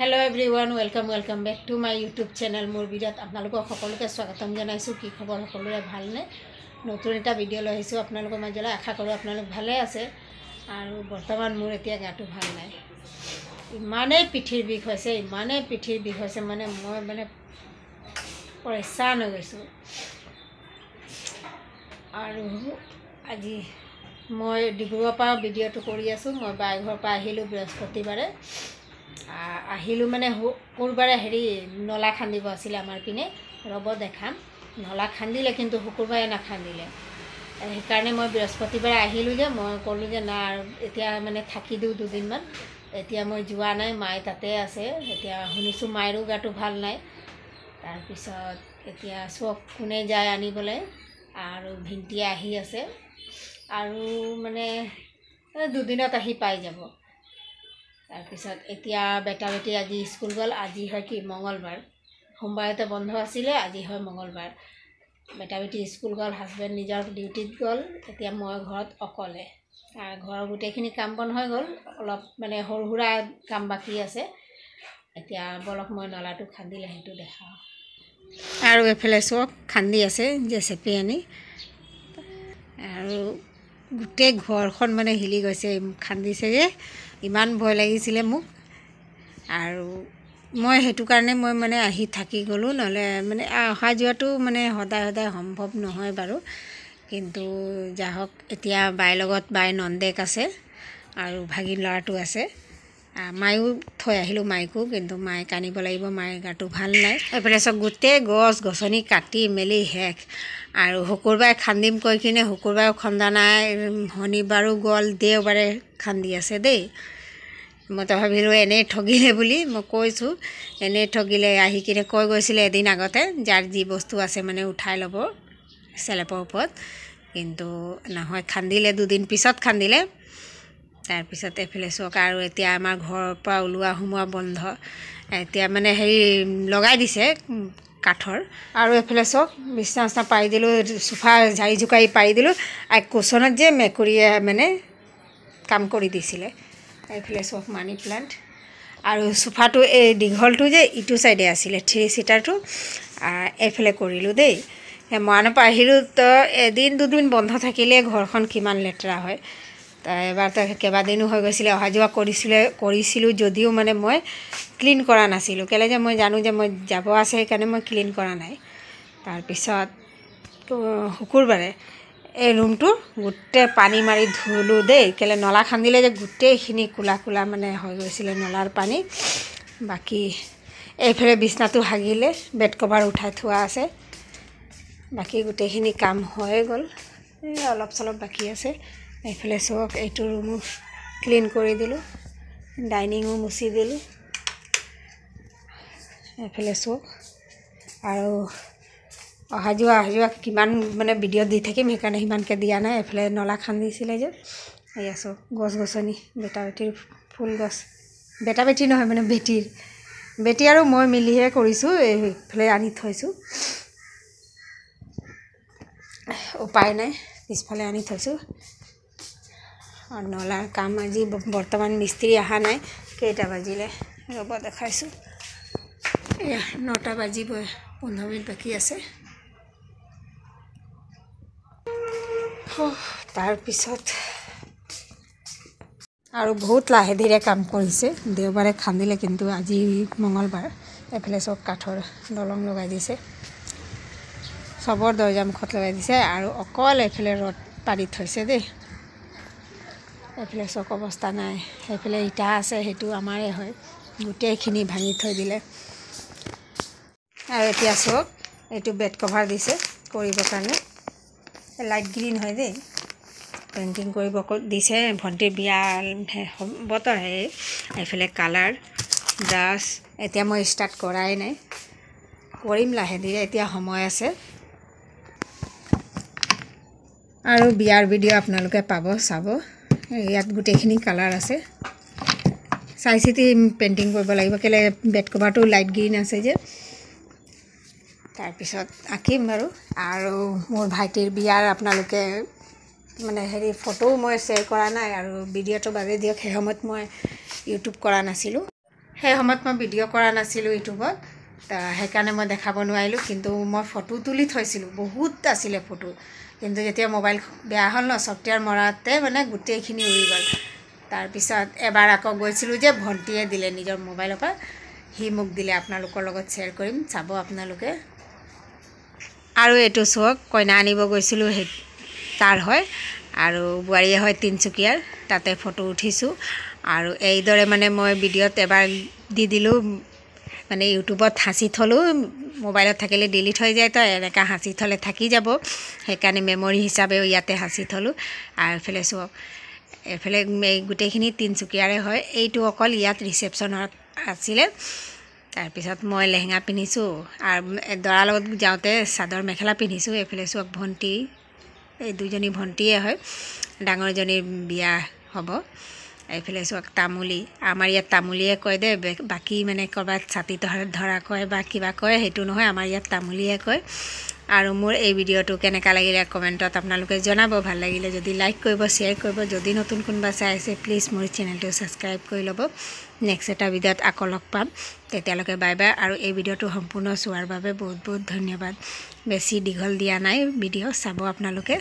Hello everyone, welcome back to my YouTube channel. More video আপোনালোকক সকলোকে স্বাগতম জনাইছো। কি খবৰ সকলোৰে ভালনে? নতুন এটা ভিডিও লৈ আহিছো আপোনালোকৰ মাজলৈ। আশা কৰো আপোনালোক ভালে আছে আৰু বৰ্তমান মোৰ এতিয়া গাটো ভাল নাই। ইমানেই পিঠিৰ বিষ হৈছে, মানে মই পৰেশান হৈ গৈছো। আৰু আজি মই ডিব্ৰুগড়ৰ পৰা ভিডিওটো কৰি আছো। মই বাইঘৰৰ পৰা আহিলো বৃহস্পতিবাৰে। আহিলোঁ মানে শুকুৰবাৰে নলা খান্দিব আছিলে আমাৰ পিনে। ৰ'ব দেখাম। নলা খান্দিলে কিন্তু শুকুৰবাৰে নাখান্দিলে। সেইকাৰণে মই বৃহস্পতিবাৰে আহিলোঁ যে মই ক'লোঁ যে না এতিয়া মানে থাকি দিওঁ দুদিনমান। এতিয়া মই যোৱা নাই, মায়ে তাতে আছে। এতিয়া শুনিছোঁ মায়েৰো গাটো ভাল নাই। তাৰপিছত এতিয়া চব কোনে যায় আনিবলৈ, আৰু ভিনটিয়ে আহি আছে আৰু মানে দুদিনত আহি পাই যাব। তাৰপিছত এতিয়া বেটা বেটি আজি স্কুল গ'ল। আজি হয় কি মঙলবাৰ, সোমবাৰতে বন্ধ আছিলে, আজি হয় মঙলবাৰ। বেটা বেটি স্কুল গ'ল, হাজবেণ্ড নিজৰ ডিউটিত গ'ল। এতিয়া মই ঘৰত অকলে। ঘৰৰ গোটেইখিনি কাম বন হৈ গ'ল, অলপ মানে সৰু সুৰা কাম বাকী আছে। এতিয়া বলক মই নলাটো খান্দিলে সেইটো দেখাওঁ। আৰু এফালে চব খান্দি আছে জেচিপি আনি, আৰু গোটেই ঘৰখন মানে হিলি গৈছে। খান্দিছে যে ইমান ভয় লাগিছিলে মোক। আৰু মই সেইটো কাৰণে মই মানে আহি থাকি গ'লোঁ। নহ'লে মানে অহা যোৱাটো মানে সদায় সম্ভৱ নহয় বাৰু। কিন্তু যা হওক, এতিয়া বাইৰ লগত বাই নন্দেক আছে আৰু ভাগিন ল'ৰাটো আছে। মায়ো থৈ আহিলোঁ মাইকো, কিন্তু মাইক আনিব লাগিব, মায়ে গাটো ভাল নাই। এইফালে চব গোটেই গছ গছনি কাটি মেলি শেষ। আৰু শুকুৰবাৰে খান্দিম কৈ কিনে শুকুৰবাৰেও খন্দা নাই, শনিবাৰো গ'ল, দেওবাৰে খান্দি আছে দেই। মইতো ভাবিলোঁ এনেই ঠগিলে বুলি। মই কৈছোঁ এনেই ঠগিলে। আহি কিনে কৈ গৈছিলে এদিন আগতে, যাৰ যি বস্তু আছে মানে উঠাই ল'ব চেলেপৰ ওপৰত। কিন্তু নহয়, খান্দিলে দুদিন পিছত খান্দিলে। তাৰপিছত এইফালে চক। আৰু এতিয়া আমাৰ ঘৰৰ পৰা ওলোৱা সোমোৱা বন্ধ। এতিয়া মানে লগাই দিছে কাঠৰ। আৰু এইফালে চক বিছনা পাৰি দিলোঁ, চোফা ঝাৰি জোকাৰি পাৰি দিলোঁ। আৰু কুচনত যে মেকুৰীয়ে মানে কাম কৰি দিছিলে। এইফালে চব মানি প্লাণ্ট। আৰু চোফাটো এই দীঘলটো যে ইটো চাইডে আছিলে, 3 চিটাৰটো এইফালে কৰিলোঁ দেই। মৰাণৰ পৰা আহিলোঁ। তো এদিন দুদিন বন্ধ থাকিলে ঘৰখন কিমান লেতেৰা হয়। এবাৰ তো কেইবাদিনো হৈ গৈছিলে, অহা যোৱা কৰিছিলোঁ যদিও মানে মই ক্লিন কৰা নাছিলোঁ। কেলৈ যে মই জানো যে মই যাব আছে, সেইকাৰণে মই ক্লিন কৰা নাই। তাৰপিছত শুকুৰবাৰে এই ৰুমটো গোটেই পানী মাৰি ধুলোঁ দেই। কেলৈ নলা খান্দিলে যে গোটেইখিনি কোলা মানে হৈ গৈছিলে নলাৰ পানী। বাকী এইফালে বিছনাটো হাগিলে, বেড কভাৰ উঠাই থোৱা আছে। বাকী গোটেইখিনি কাম হৈ গ'ল, অলপ চলপ বাকী আছে। এইফালে চব এইটো ৰুমো ক্লিন কৰি দিলোঁ, ডাইনিঙো মুচি দিলোঁ। এইফালে চব। আৰু অহা যোৱা কিমান মানে ভিডিঅ' দি থাকিম, সেইকাৰণে সিমানকৈ দিয়া নাই। এইফালে নলা খান্দিছিলে যে এয়া চব গছ গছনি, বেটা বেটিৰ ফুল গছ। বেটা বেটি নহয় মানে বেটি আৰু মই মিলিহে কৰিছোঁ। এইফালে আনি থৈছোঁ, উপায় নাই, পিছফালে আনি থৈছোঁ। আৰু নলাৰ কাম আজি বৰ্তমান মিস্ত্ৰী অহা নাই। কেইটা বাজিলে ৰ'ব দেখাইছোঁ। এয়া 9টা বাজিব, 15 মিনিট বাকী আছে। তাৰপিছত আৰু বহুত লাহে ধীৰে কাম কৰিছে। দেওবাৰে খান্দিলে, কিন্তু আজি মঙলবাৰ। এইফালে চব কাঠৰ দলং লগাই দিছে, চবৰ দৰ্জা মুখত লগাই দিছে। আৰু অকল এইফালে ৰদ পাৰি থৈছে দেই। এইফালে চক অৱস্থা নাই। সেইফালে ইটা আছে, সেইটো আমাৰে হয়, গোটেইখিনি ভাঙি থৈ দিলে। আৰু এতিয়া চক এইটো বেড কভাৰ দিছে কৰিবৰ কাৰণে, লাইট গ্ৰীণ হয় দেই। পেইণ্টিং কৰিব দিছে। ভণ্টিৰ বিয়া বতৰ এইফালে কালাৰ ব্ৰাছ। এতিয়া মই ষ্টাৰ্ট কৰাই নাই, কৰিম লাহে ধীৰে, এতিয়া সময় আছে। আৰু বিয়াৰ ভিডিঅ' আপোনালোকে পাব, চাব। ইয়াত গোটেইখিনি কালাৰ আছে, চাই চিতি পেইণ্টিং কৰিব লাগিব। কেলৈ বেড কভাৰটো লাইট গ্ৰীণ আছে যে। তাৰপিছত আঁকিম বাৰু। আৰু মোৰ ভাইটিৰ বিয়াৰ আপোনালোকে মানে ফটোও মই শ্বেয়াৰ কৰা নাই, আৰু ভিডিঅ'টো বাদে দিয়ক, সেই সময়ত মই ইউটিউব কৰা নাছিলোঁ। সেই সময়ত মই ভিডিঅ' কৰা নাছিলোঁ ইউটিউবত, সেইকাৰণে মই দেখাব নোৱাৰিলোঁ। কিন্তু মই ফটো তুলি থৈছিলোঁ, বহুত আছিলে ফটো। কিন্তু যেতিয়া মোবাইল বেয়া হ'ল ন, ছফ্টৱেৰ মৰাতে মানে গোটেইখিনি উৰি গ'ল। তাৰপিছত এবাৰ আকৌ গৈছিলোঁ যে ভণ্টিয়ে দিলে নিজৰ মোবাইলৰ পৰা, সি মোক দিলে। আপোনালোকৰ লগত শ্বেয়াৰ কৰিম, চাব আপোনালোকে। আৰু এইটো চাওক, কইনা আনিব গৈছিলোঁ সেই তাৰ হয়, আৰু বোৱাৰীয়ে হয় তিনিচুকীয়াৰ, তাতে ফটো উঠিছোঁ। আৰু এইদৰে মানে মই ভিডিঅ'ত এবাৰ দি দিলোঁ, মানে ইউটিউবত সাঁচি থ'লোঁ, মোবাইলত থাকিলে ডিলিট হৈ যায়, তো এনেকৈ সাঁচি থ'লে থাকি যাব, সেইকাৰণে মেমৰি হিচাপেও ইয়াতে সাঁচি থ'লোঁ। আৰু এইফালে চাওক, এইফালে গোটেইখিনি তিনিচুকীয়াৰে হয়। এইটো অকল ইয়াত ৰিচেপশ্যনত আছিলে। তাৰপিছত মই লেহেংগা পিন্ধিছোঁ, আৰু দৰাৰ লগত যাওঁতে চাদৰ মেখেলা পিন্ধিছোঁ। এইফালে চাওক ভণ্টি, এই দুজনী ভণ্টিয়ে হয়, ডাঙৰজনীৰ বিয়া হ'ব। এইফালে চাওক তামুলী, আমাৰ ইয়াত তামুলীয়ে কয় দে, বাকী মানে ক'ৰবাত ছাতি ধৰা কয় বা কিবা কয়, সেইটো নহয়, আমাৰ ইয়াত তামুলীয়ে কয়। আৰু মোৰ এই ভিডিঅ'টো কেনেকুৱা লাগিলে কমেণ্টত আপোনালোকে জনাব। ভাল লাগিলে যদি লাইক কৰিব, শ্বেয়াৰ কৰিব। যদি নতুন কোনোবা চাই আছে প্লিজ মোৰ চেনেলটো ছাবস্ক্ৰাইব কৰি ল'ব। নেক্সট এটা ভিডিঅ'ত আকৌ লগ পাম, তেতিয়ালৈকে বাই বাই। আৰু এই ভিডিঅ'টো সম্পূৰ্ণ চোৱাৰ বাবে বহুত বহুত ধন্যবাদ। বেছি দীঘল দিয়া নাই ভিডিঅ', চাব আপোনালোকে।